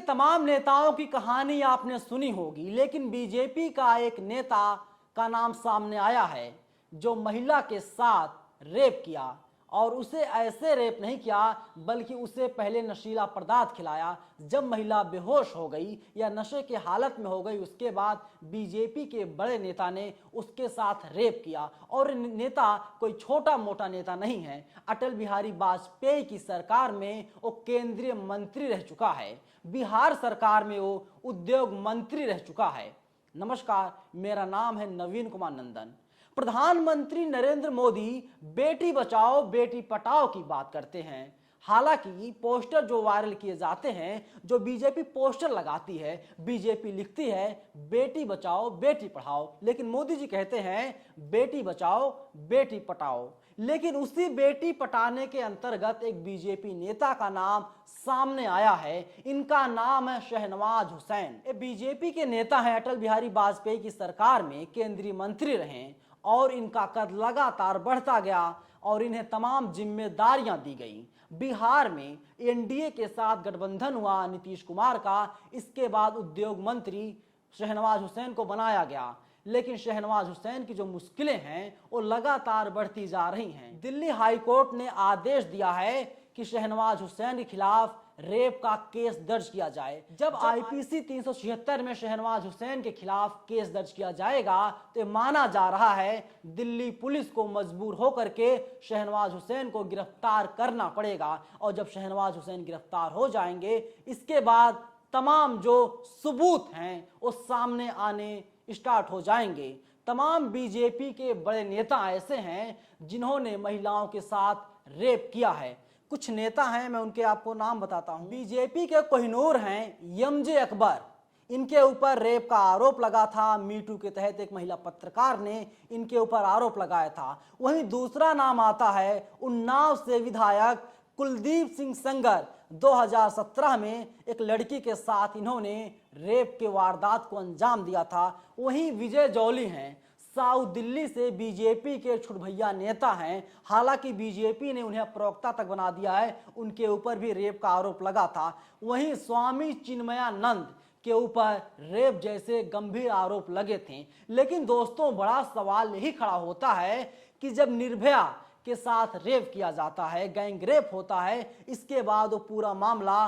तमाम नेताओं की कहानी आपने सुनी होगी, लेकिन बीजेपी का एक नेता का नाम सामने आया है जो महिला के साथ रेप किया, और उसे ऐसे रेप नहीं किया बल्कि उसे पहले नशीला पदार्थ खिलाया। जब महिला बेहोश हो गई या नशे के हालत में हो गई, उसके बाद बीजेपी के बड़े नेता ने उसके साथ रेप किया। और नेता कोई छोटा मोटा नेता नहीं है, अटल बिहारी वाजपेयी की सरकार में वो केंद्रीय मंत्री रह चुका है, बिहार सरकार में वो उद्योग मंत्री रह चुका है। नमस्कार, मेरा नाम है नवीन कुमार नंदन। प्रधानमंत्री नरेंद्र मोदी बेटी बचाओ बेटी पढ़ाओ की बात करते हैं। हालांकि पोस्टर जो वायरल किए जाते हैं, जो बीजेपी पोस्टर लगाती है, बीजेपी लिखती है बेटी बचाओ बेटी पढ़ाओ, लेकिन मोदी जी कहते हैं बेटी बचाओ बेटी पढ़ाओ। लेकिन उसी बेटी पटाने के अंतर्गत एक बीजेपी नेता का नाम सामने आया है। इनका नाम है शहनवाज हुसैन। ये बीजेपी के नेता हैं, अटल बिहारी वाजपेयी की सरकार में केंद्रीय मंत्री रहे और इनका कद लगातार बढ़ता गया और इन्हें तमाम जिम्मेदारियां दी गई। बिहार में एनडीए के साथ गठबंधन हुआ नीतीश कुमार का, इसके बाद उद्योग मंत्री शहनवाज हुसैन को बनाया गया। लेकिन शहनवाज हुसैन की जो मुश्किलें हैं वो लगातार बढ़ती जा रही हैं। दिल्ली हाई कोर्ट ने आदेश दिया है कि शहनवाज हुसैन के खिलाफ रेप का केस दर्ज किया जाए। जब आईपीसी 376 में शहनवाज हुसैन के खिलाफ केस दर्ज किया जाएगा तो माना जा रहा है दिल्ली पुलिस को मजबूर होकर के शहनवाज हुसैन को गिरफ्तार करना पड़ेगा। और जब शहनवाज हुसैन गिरफ्तार हो जाएंगे, इसके बाद तमाम जो सबूत हैं वो सामने आने स्टार्ट हो जाएंगे। तमाम बीजेपी के बड़े नेता ऐसे हैं जिन्होंने महिलाओं के साथ रेप किया है। कुछ नेता हैं, मैं उनके आपको नाम बताता हूं। बीजेपी के कोहिनूर हैं एमजे अकबर, इनके ऊपर रेप का आरोप लगा था। मीटू के तहत एक महिला पत्रकार ने इनके ऊपर आरोप लगाया था। वहीं दूसरा नाम आता है उन्नाव से विधायक कुलदीप सिंह सेंगर। 2017 में एक लड़की के साथ इन्होंने रेप के वारदात को अंजाम दिया था। वहीं विजय जौली हैं, साउथ दिल्ली से बीजेपी के छुटभैया नेता हैं। हालांकि बीजेपी ने उन्हें प्रवक्ता तक बना दिया है, उनके ऊपर भी रेप का आरोप लगा था। वहीं स्वामी चिन्मयानंद के ऊपर रेप जैसे गंभीर आरोप लगे थे। लेकिन दोस्तों, बड़ा सवाल यही खड़ा होता है कि जब निर्भया के साथ रेप किया जाता है, गैंग रेप होता है, इसके बाद वो पूरा मामला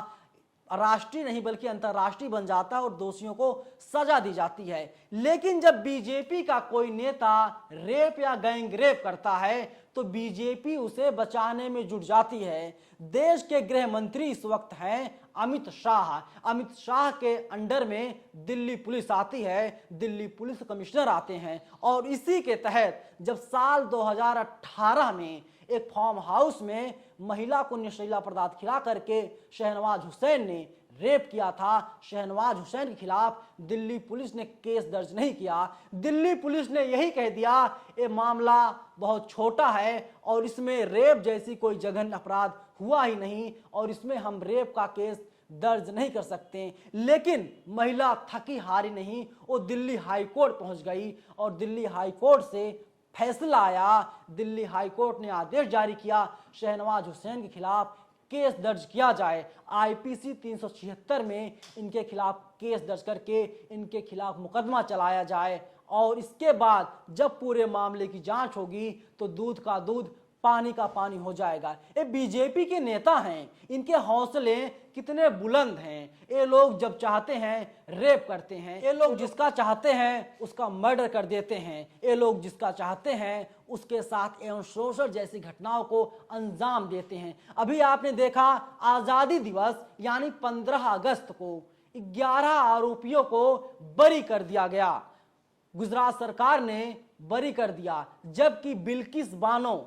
राष्ट्रीय नहीं बल्कि अंतर्राष्ट्रीय बन जाता है और दोषियों को सजा दी जाती है। लेकिन जब बीजेपी का कोई नेता रेप या गैंग रेप करता है तो बीजेपी उसे बचाने में जुट जाती है। देश के गृह मंत्री इस वक्त हैं अमित शाह। अमित शाह के अंडर में दिल्ली पुलिस आती है, दिल्ली पुलिस कमिश्नर आते हैं। और इसी के तहत जब साल 2018 में एक फार्म हाउस में महिला को नशीला पदार्थ खिला करके शहनवाज हुसैन ने रेप किया था, शहनवाज हुसैन के खिलाफ दिल्ली पुलिस ने केस दर्ज नहीं किया। दिल्ली पुलिस ने यही कह दिया ये मामला बहुत छोटा है और इसमें रेप जैसी कोई जघन्य अपराध हुआ ही नहीं और इसमें हम रेप का केस दर्ज नहीं कर सकते। लेकिन महिला थकी हारी नहीं, वो दिल्ली हाई कोर्ट पहुंच गई और दिल्ली हाई कोर्ट से फैसला आया। दिल्ली हाई कोर्ट ने आदेश जारी किया शहनवाज हुसैन के खिलाफ केस दर्ज किया जाए। आईपीसी 376 में इनके खिलाफ केस दर्ज करके इनके खिलाफ मुकदमा चलाया जाए। और इसके बाद जब पूरे मामले की जांच होगी तो दूध का दूध पानी का पानी हो जाएगा। ये बीजेपी के नेता हैं, इनके हौसले कितने बुलंद हैं। ये लोग जब चाहते हैं रेप करते हैं, ये लोग जिसका चाहते हैं उसका मर्डर कर देते हैं, ये लोग जिसका चाहते हैं उसके साथ एवं शोषण जैसी घटनाओं को अंजाम देते हैं। अभी आपने देखा आजादी दिवस यानी 15 अगस्त को 11 आरोपियों को बरी कर दिया गया, गुजरात सरकार ने बरी कर दिया, जबकि बिल्किस बानो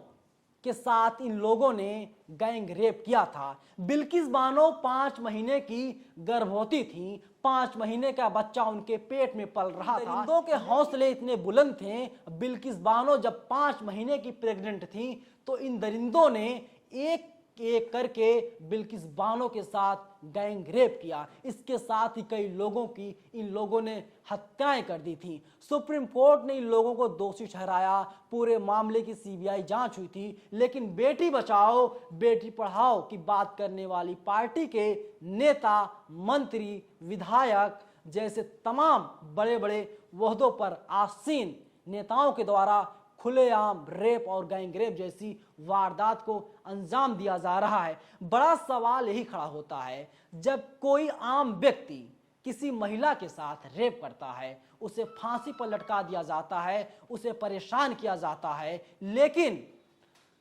के साथ इन लोगों ने गैंग रेप किया था। बिल्किस बानो 5 महीने की गर्भवती थी, 5 महीने का बच्चा उनके पेट में पल रहा था। दरिंदों के हौसले इतने बुलंद थे। बिल्किस बानो जब 5 महीने की प्रेग्नेंट थी तो इन दरिंदों ने एक एक करके बिल्किस बानो के साथ गैंग रेप किया। इसके साथ ही कई लोगों की इन लोगों ने हत्याएं कर दी थी। सुप्रीम कोर्ट ने इन लोगों को दोषी ठहराया। पूरे मामले की सीबीआई जांच हुई थी, लेकिन बेटी बचाओ बेटी पढ़ाओ की बात करने वाली पार्टी के नेता, मंत्री, विधायक जैसे तमाम बड़े बड़े ओहदों पर आसीन नेताओं के द्वारा खुलेआम रेप और गैंग रेप जैसी वारदात को अंजाम दिया जा रहा है। बड़ा सवाल यही खड़ा होता है, जब कोई आम व्यक्ति किसी महिला के साथ रेप करता है, उसे फांसी पर लटका दिया जाता है, उसे परेशान किया जाता है, लेकिन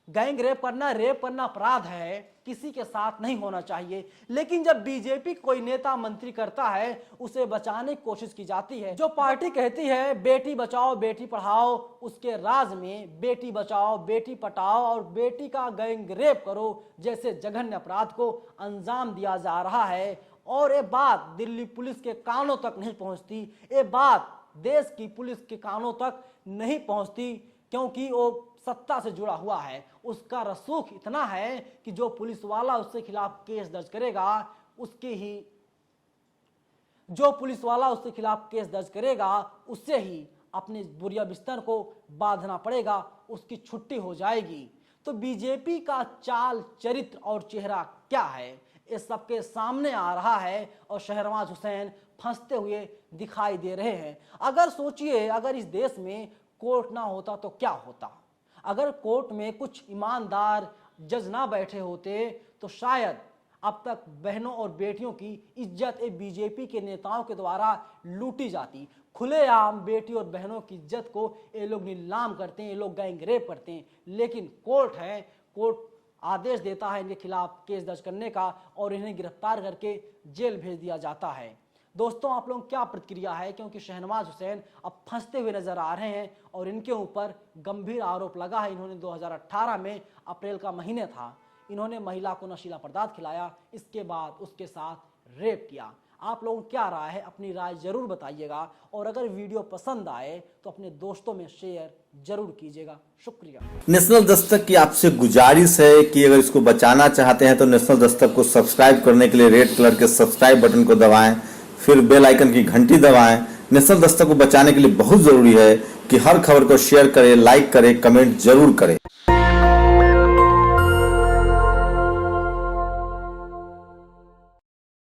गैंग रेप करना अपराध है, किसी के साथ नहीं होना चाहिए। लेकिन जब बीजेपी कोई नेता मंत्री करता है, उसे बचाने की कोशिश की जाती है। जो पार्टी कहती है बेटी बचाओ बेटी पढ़ाओ, उसके राज में बेटी बचाओ बेटी पढ़ाओ और बेटी का गैंग रेप करो जैसे जघन्य अपराध को अंजाम दिया जा रहा है। और ये बात दिल्ली पुलिस के कानों तक नहीं पहुंचती, ये बात देश की पुलिस के कानों तक नहीं पहुंचती, क्योंकि वो सत्ता से जुड़ा हुआ है। उसका रसूख इतना है कि जो पुलिस वाला उसके खिलाफ केस दर्ज करेगा, उससे ही अपने बुरिया बिस्तर को बांधना पड़ेगा, उसकी छुट्टी हो जाएगी। तो बीजेपी का चाल चरित्र और चेहरा क्या है, ये सबके सामने आ रहा है और शहनवाज हुसैन फंसते हुए दिखाई दे रहे हैं। अगर सोचिए, अगर इस देश में कोर्ट ना होता तो क्या होता? अगर कोर्ट में कुछ ईमानदार जज ना बैठे होते तो शायद अब तक बहनों और बेटियों की इज्जत बीजेपी के नेताओं के द्वारा लूटी जाती। खुलेआम बेटी और बहनों की इज्जत को ये लोग नीलाम करते हैं, ये लोग गैंग रेप करते हैं। लेकिन कोर्ट है, कोर्ट आदेश देता है इनके खिलाफ केस दर्ज करने का और इन्हें गिरफ्तार करके जेल भेज दिया जाता है। दोस्तों, आप लोगों की क्या प्रतिक्रिया है? क्योंकि शहनवाज हुसैन अब फंसते हुए नजर आ रहे हैं और इनके ऊपर गंभीर आरोप लगा है। इन्होंने 2018 में अप्रैल का महीने था, इन्होंने महिला को नशीला पदार्थ खिलाया, इसके बाद उसके साथ रेप किया। आप लोगों की क्या राय है? अपनी राय जरूर बताइएगा और अगर वीडियो पसंद आए तो अपने दोस्तों में शेयर जरूर कीजिएगा। शुक्रिया। नेशनल दस्तक की आपसे गुजारिश है कि अगर इसको बचाना चाहते हैं तो नेशनल दस्तक को सब्सक्राइब करने के लिए रेड कलर के सब्सक्राइब बटन को दबाएं, फिर बेल आइकन की घंटी दबाएं। नेशनल दस्तक को बचाने के लिए बहुत जरूरी है कि हर खबर को शेयर करें, लाइक करें, कमेंट जरूर करें।